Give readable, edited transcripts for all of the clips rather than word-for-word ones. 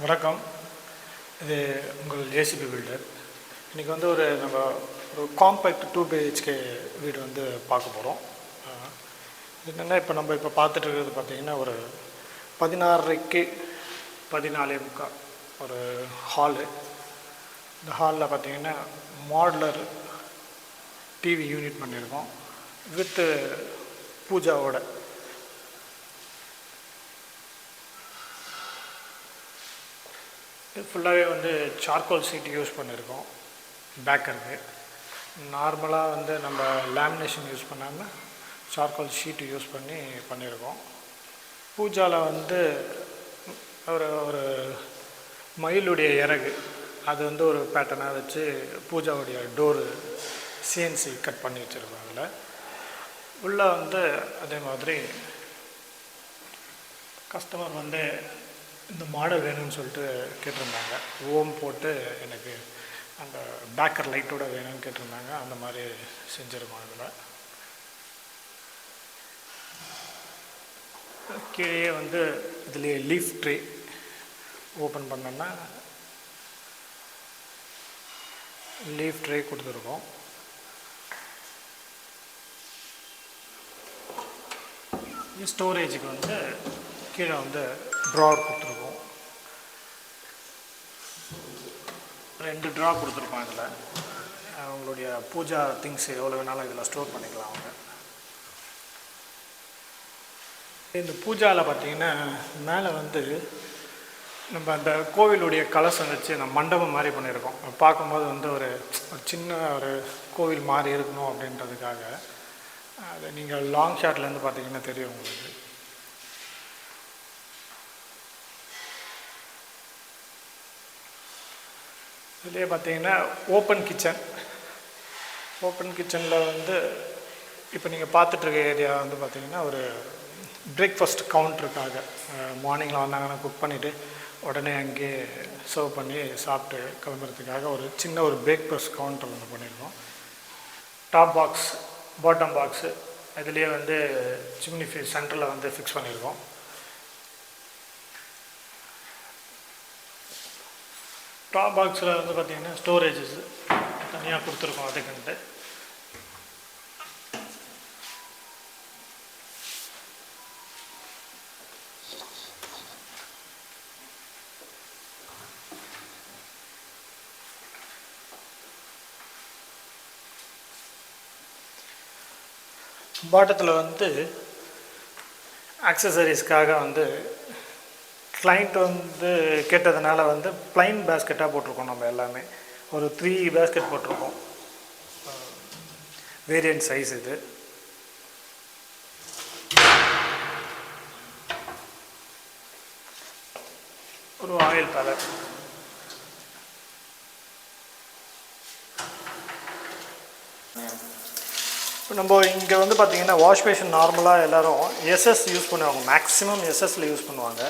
வணக்கம். இது உங்கள் ஏசிபி பில்டர். இன்றைக்கி வந்து ஒரு காம்பேக்ட் 2 பிஹெச்கே வீடு வந்து பார்க்க போகிறோம். என்னென்னா இப்போ பார்த்துட்டு இருக்கிறது பார்த்திங்கன்னா ஒரு 16:30க்கு 14:45 ஒரு ஹாலு. இந்த ஹாலில் பார்த்திங்கன்னா மாடுலர் டிவி யூனிட் பண்ணியிருக்கோம் வித்து பூஜாவோட. இது ஃபுல்லாகவே வந்து சார்கோல் சீட் யூஸ் பண்ணியிருக்கோம். பேக்கருக்கு நார்மலாக வந்து நம்ம லேமினேஷன் யூஸ் பண்ணாமல் சார்கோல் ஷீட்டு யூஸ் பண்ணியிருக்கோம். பூஜாவில் வந்து ஒரு மயிலுடைய இறகு அது வந்து ஒரு பேட்டர்னாக வச்சு பூஜாவுடைய டோரு சிஎன்சி கட் பண்ணி வச்சுருக்கோம். அதில் உள்ளே வந்து அதே மாதிரி கஸ்டமர் வந்து இந்த மாடல் வேணும்னு சொல்லிட்டு கேட்டிருந்தாங்க. ஓம் போட்டு எனக்கு அந்த பேக்கர் லைட்டோட வேணும்னு கேட்டிருந்தாங்க. அந்த மாதிரி செஞ்சுருக்கோம். இதில் கீழே வந்து இதுலேயே லீஃப் ட்ரே ஓப்பன் பண்ணோன்னா லீஃப் ட்ரே கொடுத்துருக்கோம். ஸ்டோரேஜுக்கு வந்து கீழே வந்து ட்ரார் கொடுத்துருக்கோம். 2 ட்ரா கொடுத்துருக்கோம். இதில் அவங்களுடைய பூஜா திங்ஸ் எவ்வளோ வேணாலும் இதில் ஸ்டோர் பண்ணிக்கலாம் அவங்க. இந்த பூஜாவில் பார்த்திங்கன்னா மேலே வந்து நம்ம அந்த கோவிலுடைய கலசம் வச்சு நம்ம மண்டபம் மாதிரி பண்ணியிருக்கோம். பார்க்கும்போது வந்து ஒரு சின்ன ஒரு கோவில் மாதிரி இருக்கணும் அப்படின்றதுக்காக. அது நீங்கள் லாங் ஷாட்லேருந்து பார்த்தீங்கன்னா தெரியும் உங்களுக்கு. இதுலேயே பார்த்தீங்கன்னா ஓப்பன் கிச்சனில் வந்து இப்போ நீங்கள் பார்த்துட்ருக்க ஏரியா வந்து பார்த்திங்கன்னா ஒரு பிரேக்ஃபாஸ்ட் கவுண்டருக்காக மார்னிங்கில் வந்தாங்கன்னா குக் பண்ணிவிட்டு உடனே அங்கேயே சர்வ் பண்ணி சாப்பிட்டு கிளம்புறதுக்காக ஒரு சின்ன ஒரு பிரேக்ஃபாஸ்ட் கவுண்டர் ஒன்று பண்ணியிருக்கோம். டாப் பாக்ஸ் பாட்டம் பாக்ஸு இதுலேயே வந்து சிம்னி சென்டரில் வந்து ஃபிக்ஸ் பண்ணியிருக்கோம். டாப் பாக்ஸில் வந்து பார்த்திங்கன்னா ஸ்டோரேஜஸ் தனியாக கொடுத்துருக்கோம். அதுக்குன்ட்டு பாட்டத்தில் வந்து ஆக்சசரிஸ்க்காக வந்து கிளைண்ட் வந்து கேட்டதுனால வந்து ப்ளைன் பேஸ்கெட்டாக போட்டிருக்கோம். நம்ம எல்லாமே ஒரு 3 பேஸ்கெட் போட்டிருக்கோம். வேரியன்ட் சைஸ் இது. ஒரு ஆயில் பேலட். இப்போ நம்ம இங்கே வந்து பார்த்திங்கன்னா வாஷ் பேஷன் நார்மலாக எல்லோரும் எஸ்எஸ் யூஸ் பண்ணுவாங்க. மேக்ஸிமம் எஸ்எஸ்ல யூஸ் பண்ணுவாங்க.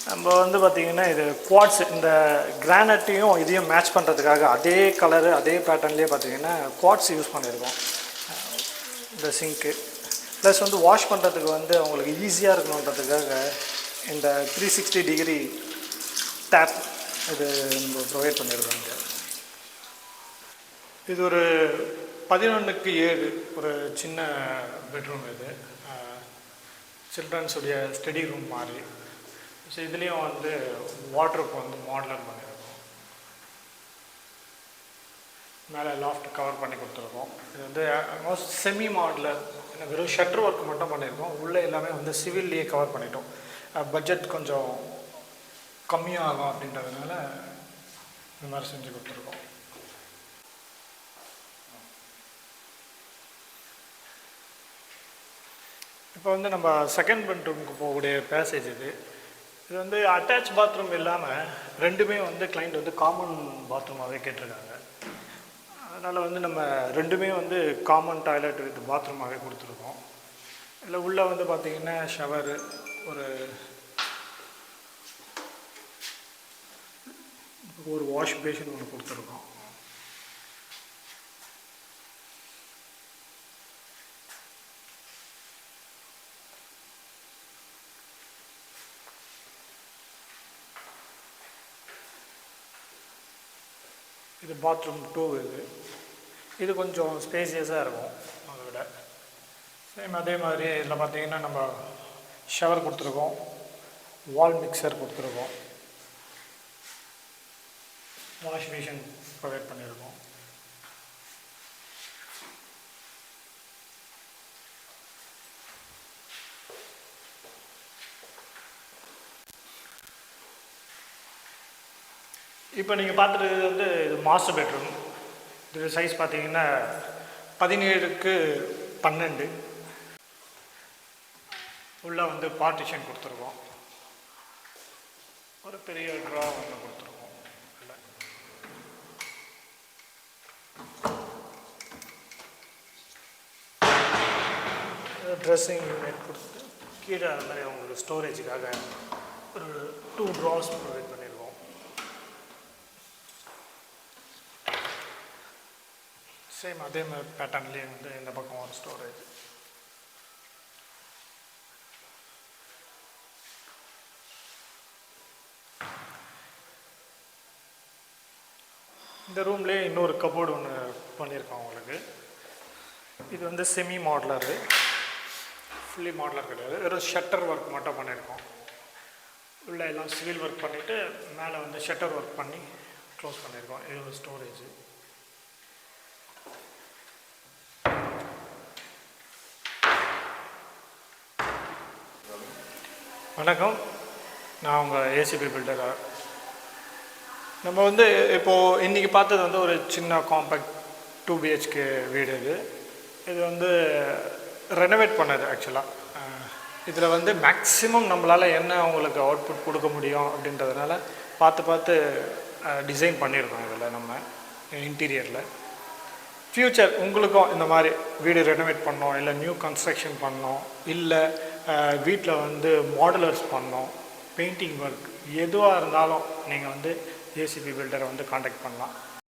நம்ம வந்து பார்த்திங்கன்னா இது குவாட்ஸ் இந்த கிரானைட்டையும் இதையும் மேட்ச் பண்ணுறதுக்காக அதே கலரு அதே பேட்டர்ன்லேயே பார்த்திங்கன்னா குவாட்ஸ் யூஸ் பண்ணியிருக்கோம் இந்த சிங்க்கு. ப்ளஸ் வந்து வாஷ் பண்ணுறதுக்கு வந்து அவங்களுக்கு ஈஸியாக இருக்கணுன்றதுக்காக இந்த 360 டிகிரி டேப் இது நம்ம ப்ரொவைட் பண்ணியிருக்கோங்க. இது ஒரு 11க்கு 7 ஒரு சின்ன பெட்ரூம். இது சில்ட்ரன்ஸுடைய ஸ்டடி ரூம் மாதிரி. ஸோ இதுலேயும் வந்து வாட்ருக்கு வந்து மாடலர் பண்ணியிருக்கோம். மேலே லாஃப்ட் கவர் பண்ணி கொடுத்துருக்கோம். இது வந்து ஆல்மோஸ்ட் செமி மாடலர். வெறும் ஷட்டர் ஒர்க் மட்டும் பண்ணியிருக்கோம். உள்ளே எல்லாமே வந்து சிவில்லையே கவர் பண்ணிட்டோம். பட்ஜெட் கொஞ்சம் கம்மியாகும் அப்படின்றதுனால இந்த மாதிரி செஞ்சு கொடுத்துருக்கோம். இப்போ வந்து நம்ம செகண்ட் பெட்ரூமுக்கு போகக்கூடிய பேசேஜ் இது. இது வந்து அட்டாச் பாத்ரூம் இல்லாமல் ரெண்டுமே வந்து கிளைண்ட் வந்து காமன் பாத்ரூமாகவே கேட்டிருக்காங்க. அதனால் வந்து நம்ம ரெண்டுமே வந்து காமன் டாய்லெட் வித் பாத்ரூமாகவே கொடுத்துருக்கோம். இல்லை உள்ளே வந்து பார்த்திங்கன்னா ஷவரு ஒரு வாஷ் பேஷன் ஒன்று கொடுத்துருக்கோம். இது பாத்ரூம் 2 இது கொஞ்சம் ஸ்பேசியஸாக இருக்கும் அதை விட. சேம் அதே மாதிரி இதில் பார்த்தீங்கன்னா நம்ம ஷவர் கொடுத்துருக்கோம், வால் மிக்சர் கொடுத்துருக்கோம், வாஷ் பேஷன் ப்ரொவைட் பண்ணியிருக்கோம். இப்போ நீங்கள் பார்த்துட்டு வந்து இது மாஸ்டர் பெட்ரூம். இது சைஸ் பார்த்தீங்கன்னா 17x12. உள்ளே வந்து பார்ட்டிஷன் கொடுத்துருக்கோம், ஒரு பெரிய ட்ரா ஒன்று கொடுத்துருக்கோம். ட்ரெஸ்ஸிங் யூனிட் கொடுத்து கீழே அது மாதிரி அவங்களுக்கு ஸ்டோரேஜுக்காக ஒரு 2 ட்ராஸ் ப்ரொவைட் பண்ணியிருக்கோம். சேம் அதே மாதிரி பேட்டர்ன்லேயே வந்து இந்த பக்கம் ஒரு ஸ்டோரேஜ். இந்த ரூம்லேயே இன்னொரு கபோர்டு ஒன்று பண்ணியிருக்கோம் உங்களுக்கு. இது வந்து செமி மாடலரு, ஃபுல்லி மாடலர் கிடையாது, வெறும் ஷட்டர் ஒர்க் மட்டும் பண்ணியிருக்கோம். உள்ளே எல்லாம் சிவில் ஒர்க் பண்ணிவிட்டு மேலே வந்து ஷட்டர் ஒர்க் பண்ணி க்ளோஸ் பண்ணியிருக்கோம். இது ஒரு ஸ்டோரேஜ். வணக்கம், நான் உங்கள் ஏசிபி பில்டராக. நம்ம வந்து இப்போது இன்றைக்கி பார்த்தது வந்து ஒரு சின்ன காம்பேக்ட் 2 BHK வீடு. இது வந்து ரெனோவேட் பண்ணது ஆக்சுவலாக. இதில் வந்து மேக்ஸிமம் நம்மளால் என்ன அவங்களுக்கு அவுட்புட் கொடுக்க முடியும் அப்படின்றதுனால பார்த்து டிசைன் பண்ணியிருக்கோம். இதில் நம்ம இன்டீரியரில் ஃப்யூச்சர் உங்களுக்கும் இந்த மாதிரி வீடு ரெனோவேட் பண்ணோம், இல்லை நியூ கன்ஸ்ட்ரக்ஷன் பண்ணோம், இல்லை வீட்டில் வந்து மாடுலர்ஸ் பண்ணோம், பெயிண்டிங் ஒர்க் எதுவாக இருந்தாலும் நீங்கள் வந்து ஏசிபி பில்டரை வந்து காண்டாக்ட் பண்ணலாம்.